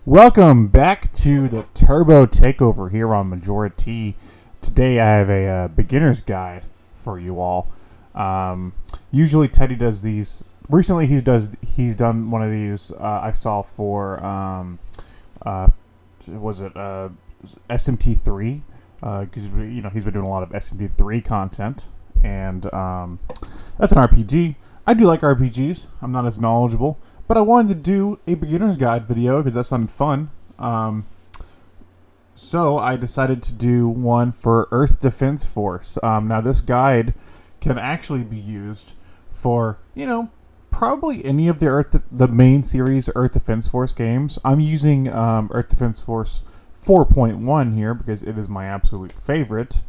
Welcome back to the Turbo Takeover here on Majora T. Today I have a beginner's guide for you all. Usually Teddy does these. Recently he's done one of these. I saw for SMT3 because he's been doing a lot of SMT3 content, and that's an RPG. I do like RPGs. I'm not as knowledgeable, but I wanted to do a beginner's guide video because that sounded fun. So I decided to do one for Earth Defense Force. Now this guide can actually be used for, probably any of the main series Earth Defense Force games. I'm using Earth Defense Force 4.1 here because it is my absolute favorite.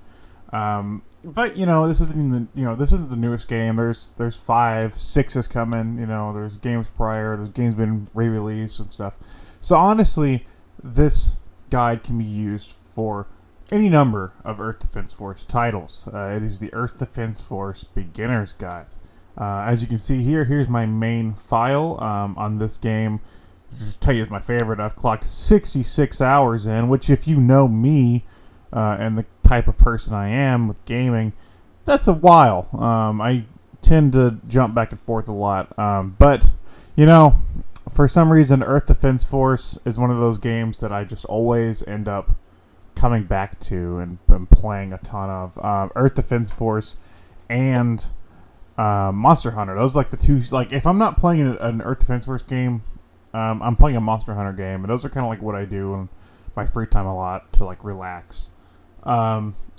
But this isn't the newest game. There's 5, 6 is coming. There's games prior. There's games been re-released and stuff. So honestly, this guide can be used for any number of Earth Defense Force titles. It is the Earth Defense Force Beginner's Guide. As you can see here, here's my main file on this game. Just tell you it's my favorite. I've clocked 66 hours in, which if you know me and the type of person I am with gaming, that's a while. I tend to jump back and forth a lot. But, for some reason, Earth Defense Force is one of those games that I just always end up coming back to and playing a ton of. Earth Defense Force and Monster Hunter. Those are like the two. Like, if I'm not playing an Earth Defense Force game, I'm playing a Monster Hunter game. And those are kind of like what I do in my free time a lot to, like, relax.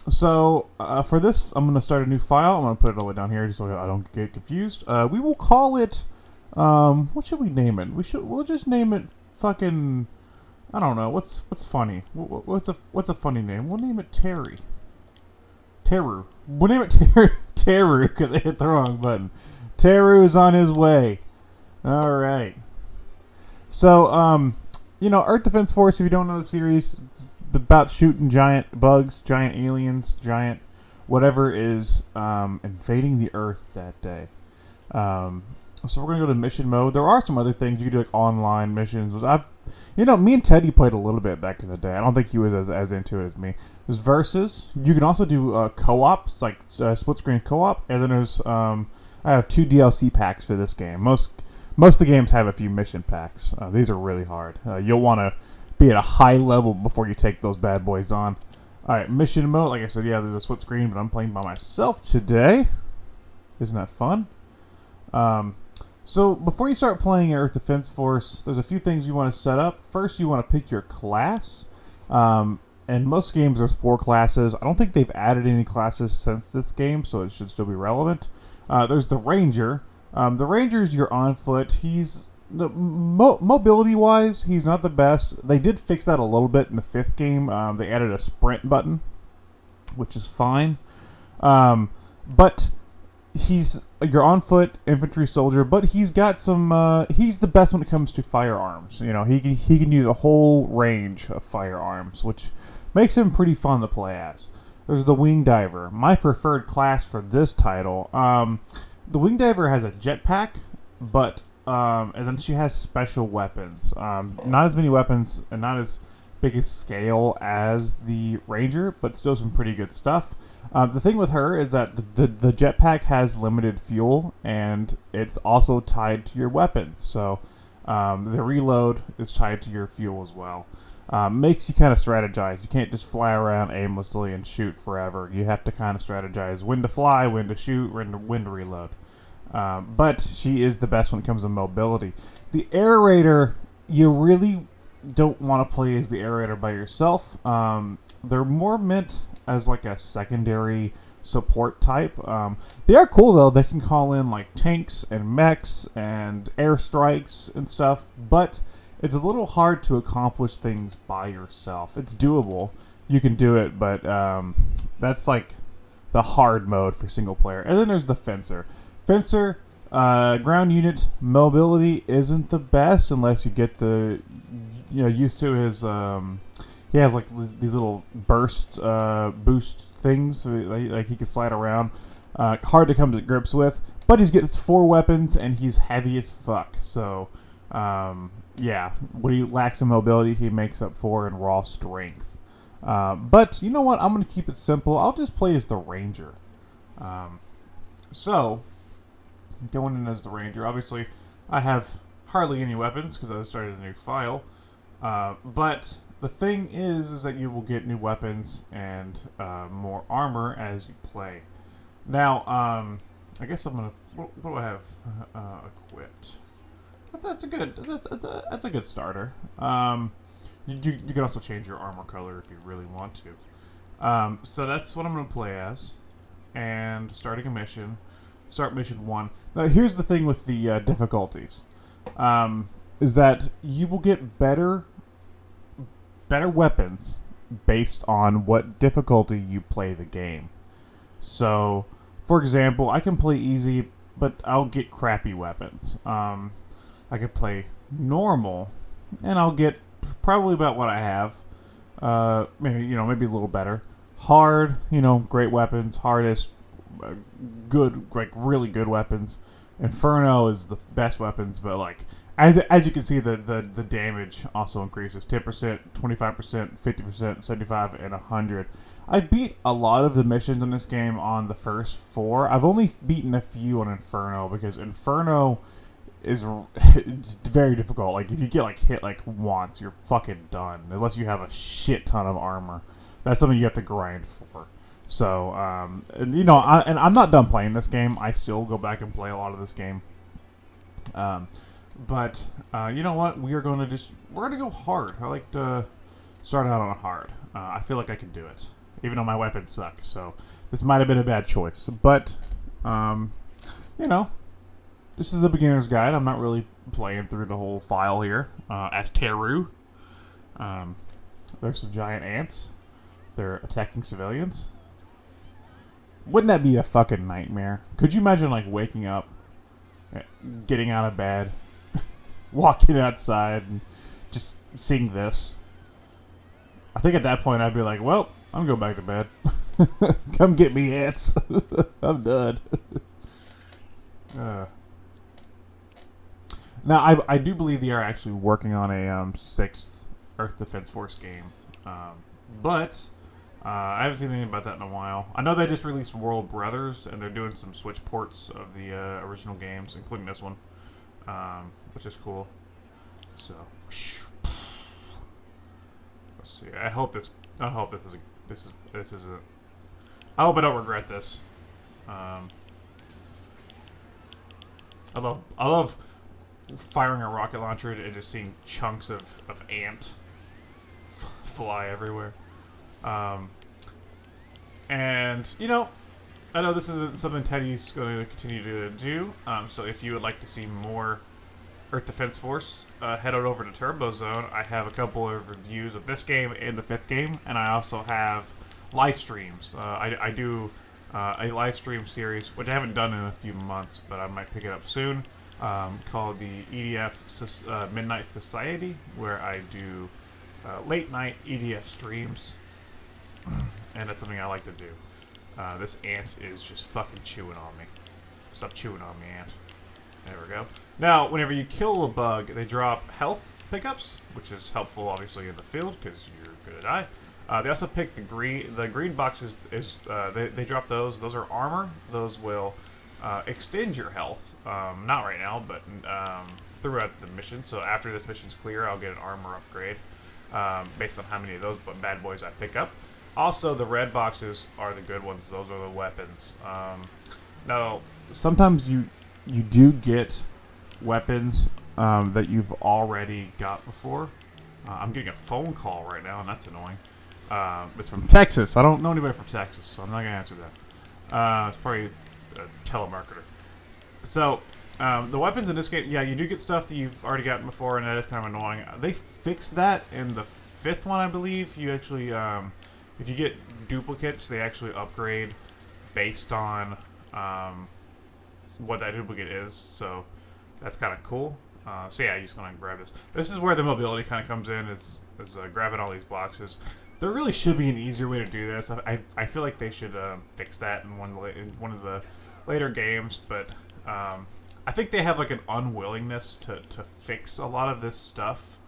So for this, I'm going to start a new file. I'm going to put it all the way down here just so I don't get confused. We will call it, what should we name it? We'll just name it fucking, I don't know. What's funny? What's a funny name? We'll name it Terry. Teru. We'll name it Teru because I hit the wrong button. Teru is on his way. All right. So, Earth Defense Force, if you don't know the series, it's about shooting giant bugs, giant aliens, giant whatever is invading the Earth that day. So we're going to go to mission mode. There are some other things. You can do like online missions. Me and Teddy played a little bit back in the day. I don't think he was as into it as me. There's versus. You can also do co-op. It's like split screen co-op. And then there's I have 2 DLC packs for this game. Most of the games have a few mission packs. These are really hard. You'll want to be at a high level before you take those bad boys on. Alright, mission mode. Like I said, yeah, there's a split screen, but I'm playing by myself today. Isn't that fun? So before you start playing Earth Defense Force, there's a few things you want to set up. First, you want to pick your class. And most games, there's 4 classes. I don't think they've added any classes since this game, so it should still be relevant. There's the Ranger. The Ranger is your on foot. He's mobility-wise, he's not the best. They did fix that a little bit in the 5th game. They added a sprint button, which is fine. But he's your on-foot infantry soldier, but he's got some... he's the best when it comes to firearms. He can use a whole range of firearms, which makes him pretty fun to play as. There's the Wing Diver, my preferred class for this title. The Wing Diver has a jetpack, but... and then she has special weapons. Not as many weapons and not as big a scale as the Ranger, but still some pretty good stuff. The thing with her is that the jetpack has limited fuel, and it's also tied to your weapons. So the reload is tied to your fuel as well. Makes you kind of strategize. You can't just fly around aimlessly and shoot forever. You have to kind of strategize when to fly, when to shoot, when to reload. But she is the best when it comes to mobility. The Aerator, you really don't want to play as the Aerator by yourself. They're more meant as like a secondary support type. They are cool though. They can call in like tanks and mechs and airstrikes and stuff, but it's a little hard to accomplish things by yourself. It's doable. You can do it, but that's like the hard mode for single player. And then there's the Fencer. Fencer, ground unit mobility isn't the best unless you get used to his. He has like these little boost things, so like he can slide around. Hard to come to grips with, but he's got 4 weapons and he's heavy as fuck. So Yeah, what he lacks in mobility, he makes up for in raw strength. But you know what? I'm going to keep it simple. I'll just play as the Ranger. Um, so, going in as the Ranger, obviously, I have hardly any weapons because I started a new file. But the thing is that you will get new weapons and more armor as you play. Now, I guess I'm gonna. What do I have equipped? That's a good starter. You can also change your armor color if you really want to. So that's what I'm gonna play as, and starting a mission. Start mission 1. Now here's the thing with the difficulties, is that you will get better weapons based on what difficulty you play the game. So, for example, I can play easy, but I'll get crappy weapons. I could play normal, and I'll get probably about what I have. Maybe a little better. Hard, great weapons. Hardest, good, like really good weapons. Inferno is the best weapons, but like as you can see, the damage also increases 10%, 25%, 50%, 75, and 100. I beat a lot of the missions in this game on the first 4. I've only beaten a few on Inferno because Inferno it's very difficult. Like if you get hit once, you're fucking done unless you have a shit ton of armor. That's something you have to grind for. So and I'm not done playing this game. I still go back and play a lot of this game. But you know what? We're gonna go hard. I like to start out on hard. I feel like I can do it, even though my weapons suck. So this might have been a bad choice, but this is a beginner's guide. I'm not really playing through the whole file here. As Teru, there's some giant ants. They're attacking civilians. Wouldn't that be a fucking nightmare? Could you imagine waking up, getting out of bed, walking outside, and just seeing this? I think at that point I'd be like, well, I'm going back to bed. Come get me, ants. I'm done. Now, I do believe they are actually working on a 6th Earth Defense Force game. But I haven't seen anything about that in a while. I know they just released World Brothers, and they're doing some Switch ports of the original games, including this one, which is cool. So, let's see. I hope this isn't. I hope I don't regret this. I love firing a rocket launcher and just seeing chunks of ant fly everywhere. And, I know this isn't something Teddy's going to continue to do, so if you would like to see more Earth Defense Force, head on over to Turbo Zone. I have a couple of reviews of this game and the 5th game, and I also have live streams. I do a live stream series, which I haven't done in a few months, but I might pick it up soon, called the EDF Midnight Society, where I do late night EDF streams, and that's something I like to do. This ant is just fucking chewing on me. Stop chewing on me, ant. There we go. Now, whenever you kill a bug, they drop health pickups, which is helpful, obviously, in the field, because you're gonna die. They also pick the green boxes. They drop those. Those are armor. Those will extend your health. Not right now, but throughout the mission. So after this mission's clear, I'll get an armor upgrade based on how many of those bad boys I pick up. Also, the red boxes are the good ones. Those are the weapons. Now, sometimes you do get weapons that you've already got before. I'm getting a phone call right now, and that's annoying. It's from Texas. I don't know anybody from Texas, so I'm not going to answer that. It's probably a telemarketer. So, the weapons in this game, yeah, you do get stuff that you've already gotten before, and that is kind of annoying. They fixed that in the 5th one, I believe. You actually, if you get duplicates, they actually upgrade based on what that duplicate is, so that's kind of cool. So yeah, you're just going to grab this. This is where the mobility kind of comes in, is grabbing all these boxes. There really should be an easier way to do this. I feel like they should fix that in one of the later games, but I think they have like an unwillingness to fix a lot of this stuff,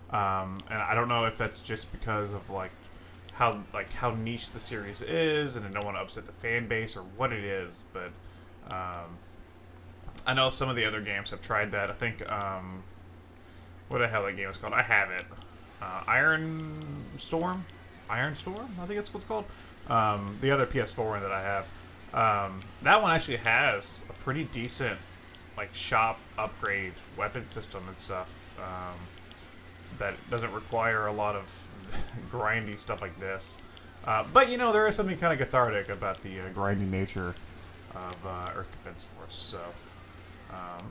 and I don't know if that's just because of how niche the series is, and I don't want to upset the fan base or what it is, but I know some of the other games have tried that. I think what the hell that game is called? I have it. Iron Storm. I think that's what it's called. The other PS4 one that I have. That one actually has a pretty decent like shop upgrade weapon system and stuff that doesn't require a lot of grindy stuff like this. But you know, there is something kind of cathartic about the grindy nature of Earth Defense Force. So,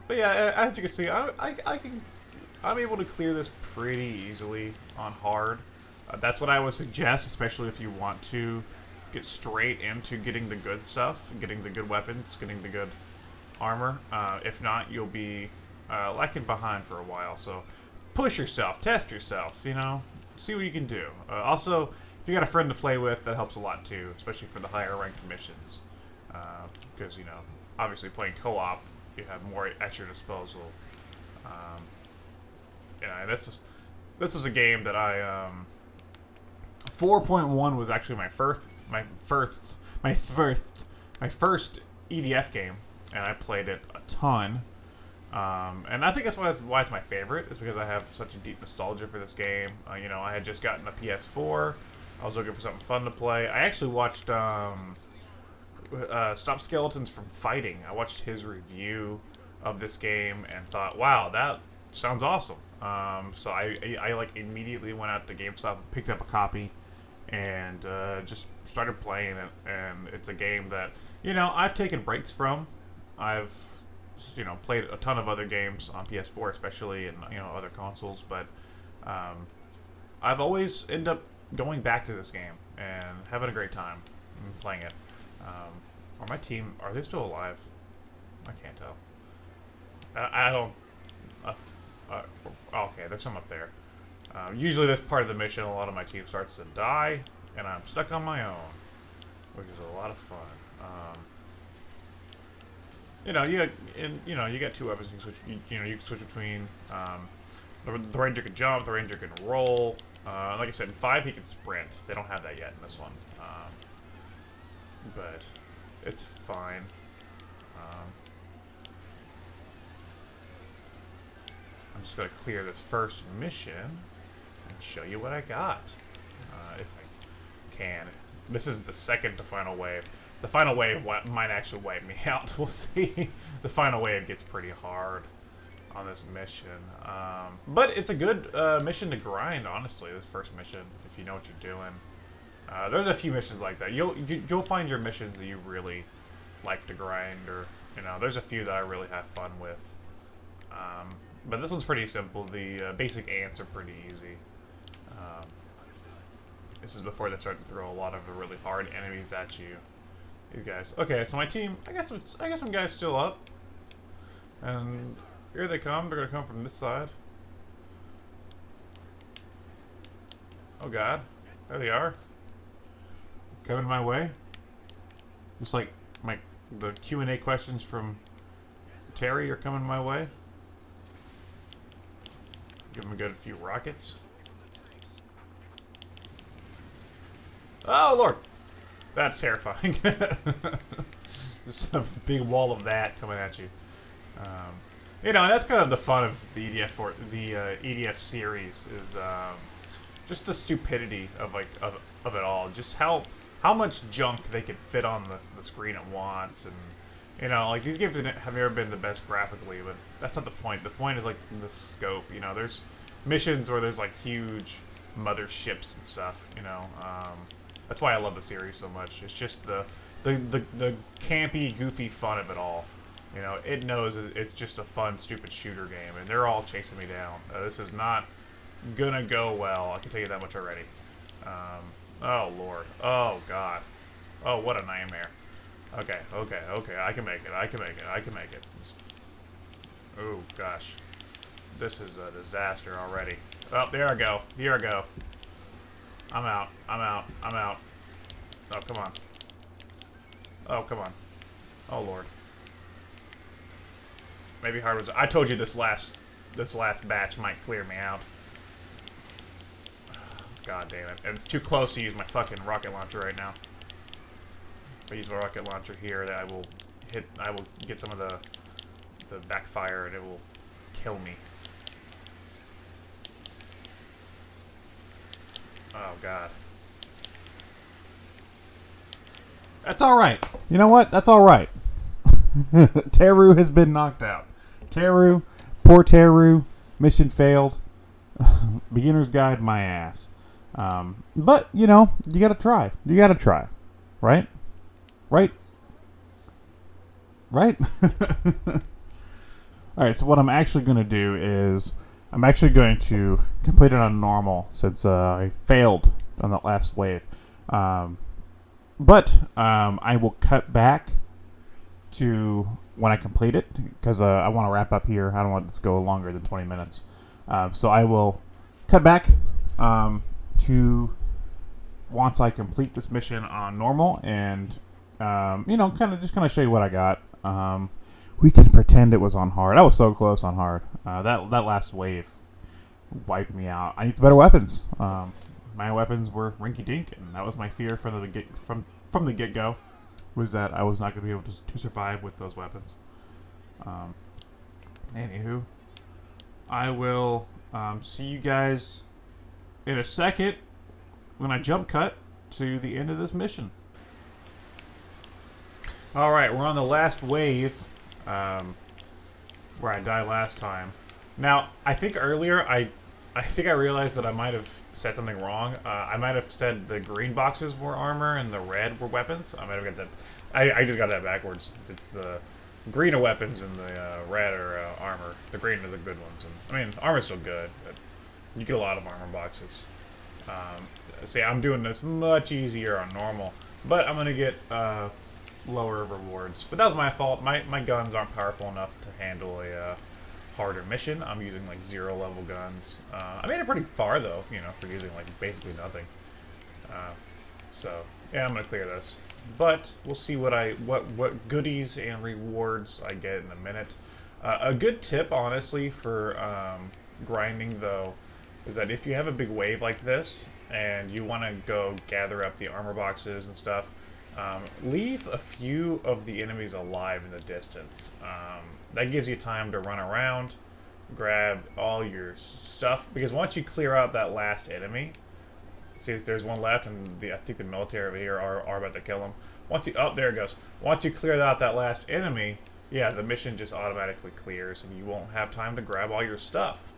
but yeah, as you can see, I'm able to clear this pretty easily on hard. That's what I would suggest, especially if you want to get straight into getting the good stuff, getting the good weapons, getting the good armor. If not, you'll be lacking behind for a while. So push yourself, test yourself, you know, see what you can do. Also, if you got a friend to play with, that helps a lot too, especially for the higher ranked missions. Because, you know, obviously playing co-op, you have more at your disposal. Yeah, this was a game that I 4.1 was actually my first EDF game, and I played it a ton. And I think that's why it's my favorite, is because I have such a deep nostalgia for this game. You know, I had just gotten a PS4. I was looking for something fun to play. I actually watched Stop Skeletons from Fighting. I watched his review of this game and thought, wow, that sounds awesome. So I like immediately went out to GameStop, picked up a copy, and just started playing it. And it's a game that, you know, I've taken breaks from. I've, you know, played a ton of other games on PS4 especially, and, you know, other consoles, but I've always ended up going back to this game and having a great time playing it. Are my team, are they still alive? I can't tell. I don't... okay, there's some up there. Usually this part of the mission, a lot of my team starts to die, and I'm stuck on my own, which is a lot of fun. You know, you got two weapons. You can switch. You can switch between. The ranger can jump. The ranger can roll. Like I said, in 5 he can sprint. They don't have that yet in this one, but it's fine. I'm just gonna clear this first mission and show you what I got, if I can. This is the second to final wave. The final wave might actually wipe me out. We'll see. The final wave gets pretty hard on this mission. But it's a good mission to grind, honestly, this first mission, if you know what you're doing. There's a few missions like that. You'll find your missions that you really like to grind, or, you know, there's a few that I really have fun with. But this one's pretty simple. The basic ants are pretty easy. This is before they start to throw a lot of the really hard enemies at you. These guys. Okay, so my team, I got some guys still up. And here they come. They're gonna come from this side. Oh god. There they are. Coming my way. Looks like the Q&A questions from Terry are coming my way. Give him a good few rockets. Oh lord! That's terrifying. Just a big wall of that coming at you. You know, and that's kind of the fun of the EDF series, is just the stupidity of of it all. Just how much junk they can fit on the screen at once, and, you know, like, these games have never been the best graphically, but that's not the point. The point is, like, the scope. You know, there's missions where there's, like, huge motherships and stuff. You know, that's why I love the series so much. It's just the campy, goofy fun of it all. You know, it knows it's just a fun, stupid shooter game, and they're all chasing me down. This is not gonna go well. I can tell you that much already. Oh lord. Oh god. Oh, what a nightmare. Okay. I can make it. Oh gosh. This is a disaster already. Oh, there I go. Here I go. I'm out. Oh, come on. Oh, come on. Oh, Lord. maybe hard was. I told you this last batch might clear me out. God damn it! And it's too close to use my fucking rocket launcher right now. If I use my rocket launcher here, I will get some of the backfire, and it will kill me. Oh god. That's all right. You know what? That's all right. Teru has been knocked out. Teru, poor Teru, mission failed. Beginner's guide, my ass. But you know, you gotta try. You gotta try, right? Right? Right? All right. So what I'm actually gonna do is I'm actually going to complete it on normal since I failed on that last wave. But I will cut back to when I complete it because I want to wrap up here. I don't want this to go longer than 20 minutes. So I will cut back to once I complete this mission on normal and, you know, kind of show you what I got. We can pretend it was on hard. I was so close on hard. That last wave wiped me out. I need some better weapons. My weapons were rinky-dink, and that was my fear from the get-go, was that I was not going to be able to survive with those weapons. Anywho, I will see you guys in a second when I jump cut to the end of this mission. Alright, we're on the last wave where I died last time. Now, I think earlier I realized that I might have said something wrong. I might have said the green boxes were armor and the red were weapons. I might have got that. I just got that backwards. It's the green are weapons and the red are armor. The green are the good ones. And I mean, armor's still good, but you get a lot of armor boxes. See, I'm doing this much easier on normal, but I'm gonna get lower rewards. But that was my fault. My guns aren't powerful enough to handle a harder mission. I'm using like 0 level guns. I made it pretty far though, you know, for using like basically nothing. So yeah, I'm gonna clear this. But we'll see what goodies and rewards I get in a minute. A good tip, honestly, for grinding though, is that if you have a big wave like this and you want to go gather up the armor boxes and stuff, leave a few of the enemies alive in the distance. That gives you time to run around, grab all your stuff, because once you clear out that last enemy, see if there's one left, and I think the military over here are about to kill him. There it goes. Once you clear out that last enemy, yeah, the mission just automatically clears, and you won't have time to grab all your stuff.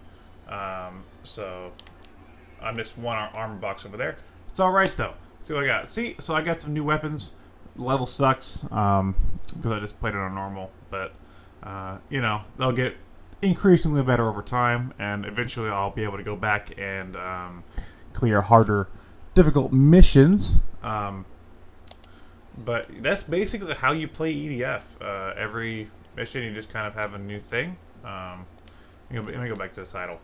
So I missed one armor box over there. It's all right though. See what I got. See, so I got some new weapons. The level sucks because I just played it on normal, but you know, they'll get increasingly better over time, and eventually I'll be able to go back and clear harder, difficult missions. But that's basically how you play EDF. Every mission, you just kind of have a new thing. Let me go back to the title.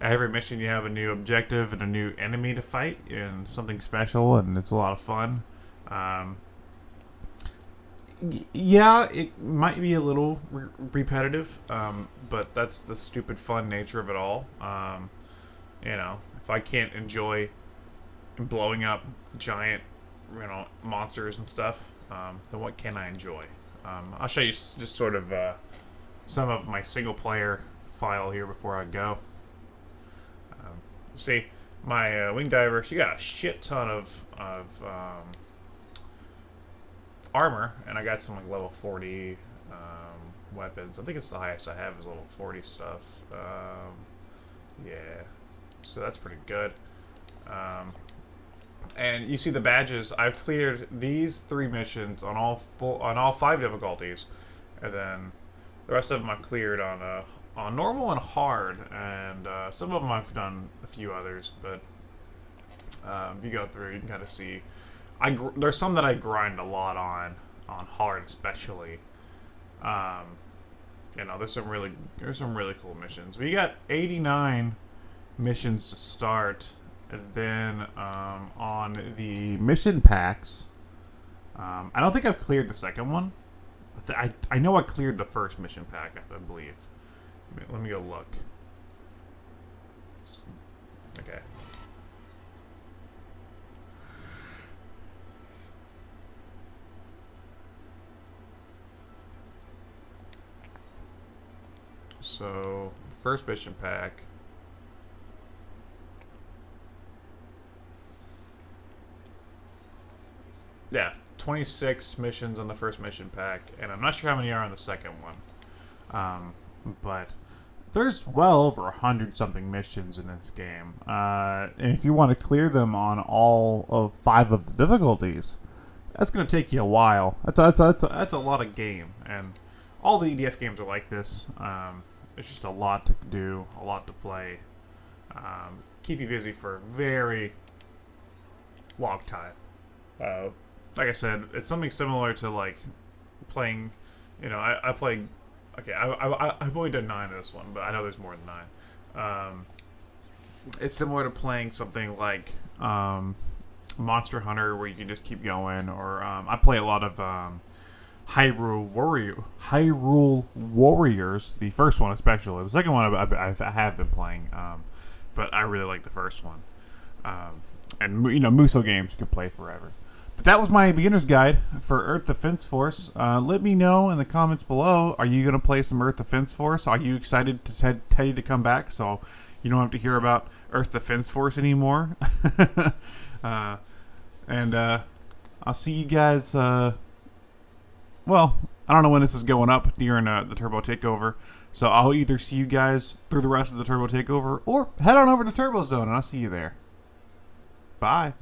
Every mission, you have a new objective and a new enemy to fight, and something special, and it's a lot of fun. Yeah, it might be a little repetitive, but that's the stupid fun nature of it all. You know, if I can't enjoy blowing up giant, you know, monsters and stuff, then what can I enjoy? I'll show you just sort of some of my single player file here before I go. See, my wing diver, she got a shit ton of armor, and I got some like level 40 weapons. I think it's the highest I have is level 40 stuff. Yeah, so that's pretty good. And you see the badges. I've cleared these 3 missions on all 5 difficulties, and then the rest of them I've cleared on normal and hard, and some of them I've done a few others, but if you go through, you can kind of see. There's some that I grind a lot on hard, especially. You know, there's some really cool missions. We got 89 missions to start, and then on the mission packs, I don't think I've cleared the second one. I know I cleared the first mission pack, I believe. Let me go look. Okay. So, first mission pack. Yeah, 26 missions on the first mission pack, and I'm not sure how many are on the second one. But there's well over 100 something missions in this game. And if you want to clear them on all of 5 of the difficulties, that's going to take you a while. That's a lot of game, and all the EDF games are like this. It's just a lot to do, a lot to play. Keep you busy for a very long time. Like I said, it's something similar to like playing. You know, I play. Okay, I've only done 9 of this one, but I know there's more than 9. It's similar to playing something like Monster Hunter, where you can just keep going, or I play a lot of Hyrule Warriors, the first one especially. The second one I have been playing, but I really like the first one. And you know, Muso games you can play forever. But that was my beginner's guide for Earth Defense Force. Let me know in the comments below. Are you going to play some Earth Defense Force? Are you excited to Teddy to come back so you don't have to hear about Earth Defense Force anymore? And I'll see you guys. Well, I don't know when this is going up during the Turbo Takeover. So I'll either see you guys through the rest of the Turbo Takeover or head on over to Turbo Zone and I'll see you there. Bye.